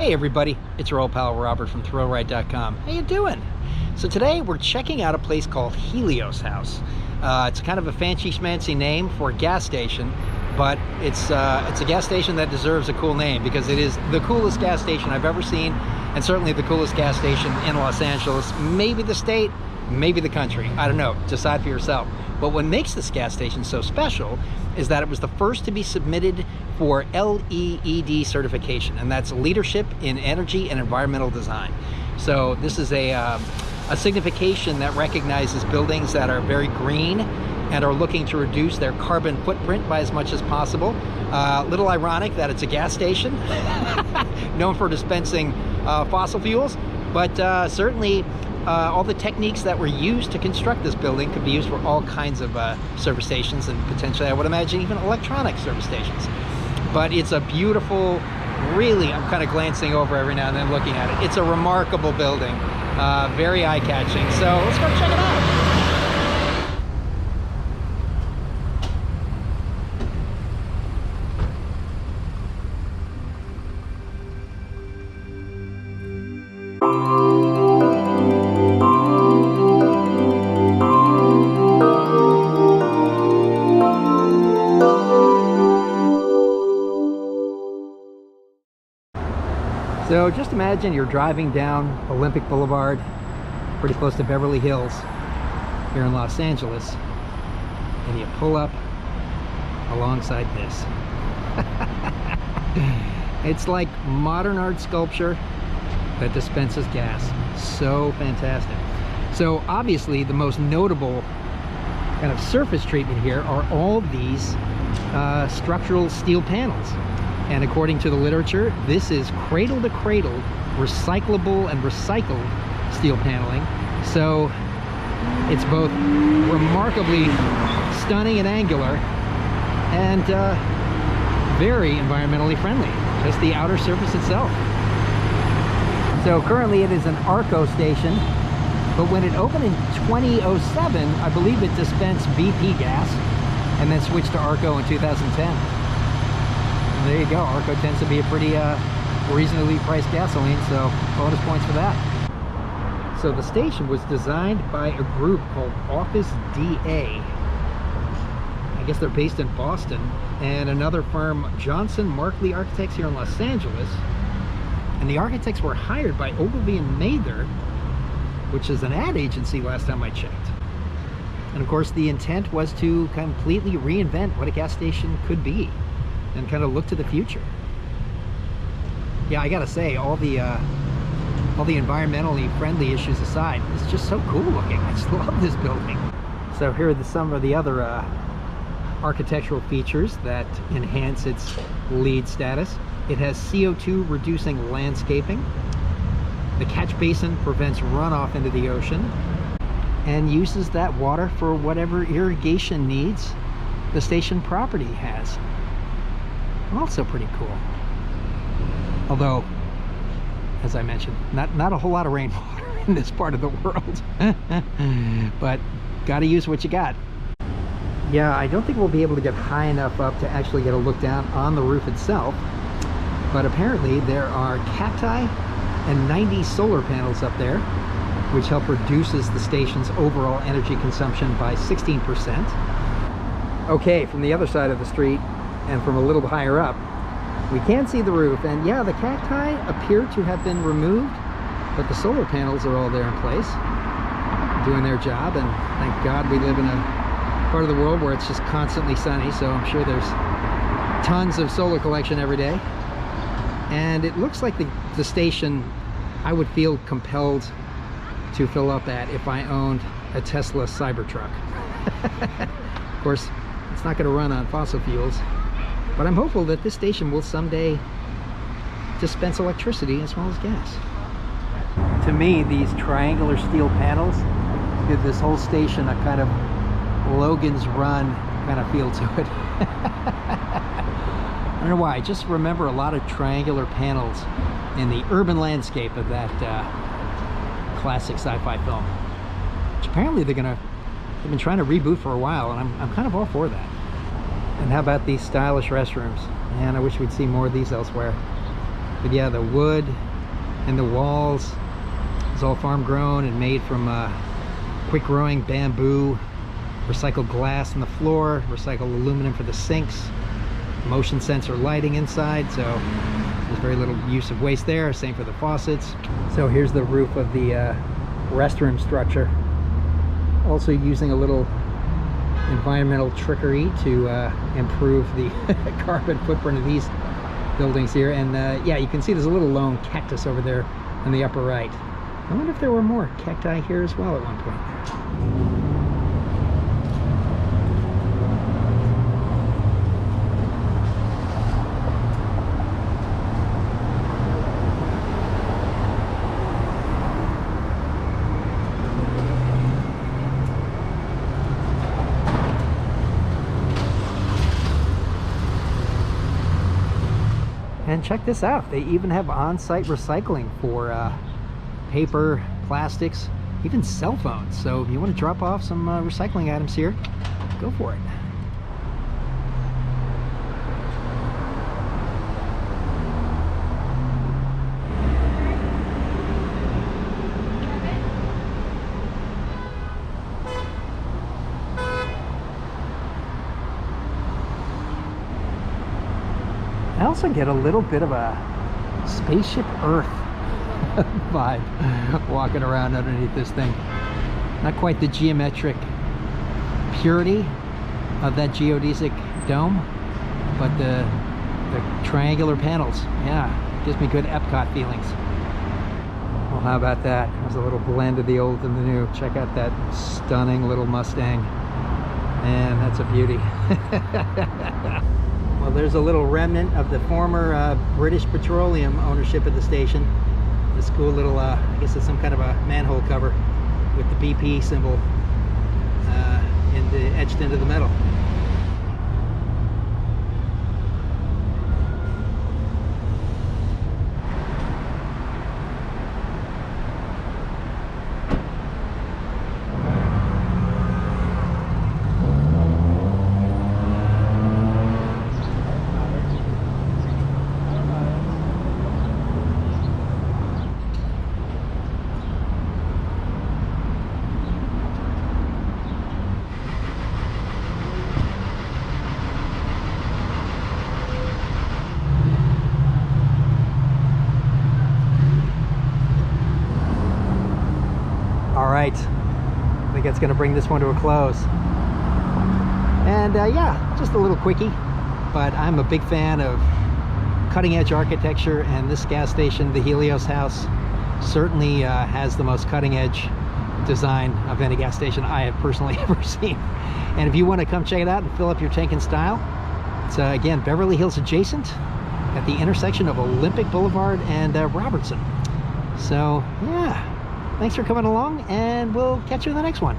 Hey everybody, it's your old pal Robert from ThrillRide.com. How you doing? So today we're checking out a place called Helios House. It's kind of a fancy-schmancy name for a gas station, but it's a gas station that deserves a cool name because it is the coolest gas station I've ever seen, and certainly the coolest gas station in Los Angeles, maybe the state, maybe the country. I don't know, decide for yourself. But what makes this gas station so special is that it was the first to be submitted for LEED certification, and that's Leadership in Energy and Environmental Design. So this is a signification that recognizes buildings that are very green and are looking to reduce their carbon footprint by as much as possible. Little ironic that it's a gas station known for dispensing fossil fuels, but certainly all the techniques that were used to construct this building could be used for all kinds of service stations, and potentially, I would imagine, even electronic service stations. But it's a beautiful, really, I'm kind of glancing over every now and then looking at it. It's a remarkable building, very eye-catching. So let's go check it out. So just imagine you're driving down Olympic Boulevard, pretty close to Beverly Hills, here in Los Angeles, and you pull up alongside this. It's like modern art sculpture that dispenses gas. So fantastic. So obviously the most notable kind of surface treatment here are all these structural steel panels. And according to the literature, this is cradle-to-cradle, recyclable and recycled steel paneling. So it's both remarkably stunning and angular and very environmentally friendly, just the outer surface itself. So currently it is an ARCO station, but when it opened in 2007, I believe it dispensed BP gas and then switched to ARCO in 2010. There you go. ARCO tends to be a pretty reasonably priced gasoline, so bonus points for that. So the station was designed by a group called Office DA. I guess they're based in Boston, and another firm, Johnson Markley Architects, here in Los Angeles. And the architects were hired by Ogilvy and Mather, which is an ad agency last time I checked. And of course the intent was to completely reinvent what a gas station could be and kind of look to the future. Yeah, I gotta say, all the environmentally friendly issues aside, it's just so cool looking. I just love this building. So here are some of the other architectural features that enhance its LEED status. It has CO2 reducing landscaping. The catch basin prevents runoff into the ocean and uses that water for whatever irrigation needs the station property has. Also pretty cool. Although, as I mentioned, not a whole lot of rainwater in this part of the world. But gotta use what you got. Yeah, I don't think we'll be able to get high enough up to actually get a look down on the roof itself. But apparently there are cacti and 90 solar panels up there, which help reduces the station's overall energy consumption by 16%. Okay, from the other side of the street, and from a little higher up, we can see the roof, and yeah, the cacti appear to have been removed, but the solar panels are all there in place, doing their job. And thank God we live in a part of the world where it's just constantly sunny, so I'm sure there's tons of solar collection every day. And it looks like the station I would feel compelled to fill up at if I owned a Tesla Cybertruck. Of course, it's not going to run on fossil fuels, but I'm hopeful that this station will someday dispense electricity as well as gas. To me, these triangular steel panels give this whole station a kind of Logan's Run kind of feel to it. I don't know why, I just remember a lot of triangular panels in the urban landscape of that classic sci-fi film, which apparently they've been trying to reboot for a while, and I'm kind of all for that. And how about these stylish restrooms? Man, I wish we'd see more of these elsewhere. But yeah, the wood and the walls is all farm grown and made from quick growing bamboo, recycled glass on the floor, recycled aluminum for the sinks, motion sensor lighting inside, so there's very little use of waste there. Same for the faucets. So here's the roof of the restroom structure. Also using a little environmental trickery to improve the carbon footprint of these buildings here. And yeah, you can see there's a little lone cactus over there in the upper right. I wonder if there were more cacti here as well at one point. And check this out, they even have on-site recycling for paper, plastics, even cell phones. So if you want to drop off some recycling items here, go for it. I also get a little bit of a Spaceship Earth vibe walking around underneath this thing. Not quite the geometric purity of that geodesic dome, but the triangular panels, yeah, gives me good Epcot feelings. Well, how about that? There's a little blend of the old and the new. Check out that stunning little Mustang. Man, that's a beauty. Well, there's a little remnant of the former British Petroleum ownership of the station. This cool little, I guess it's some kind of a manhole cover with the BP symbol etched into the metal. Alright, I think that's going to bring this one to a close. And yeah, just a little quickie, but I'm a big fan of cutting edge architecture, and this gas station, the Helios House, certainly has the most cutting edge design of any gas station I have personally ever seen. And if you want to come check it out and fill up your tank in style, it's again Beverly Hills adjacent at the intersection of Olympic Boulevard and Robertson. So yeah, thanks for coming along, and we'll catch you in the next one.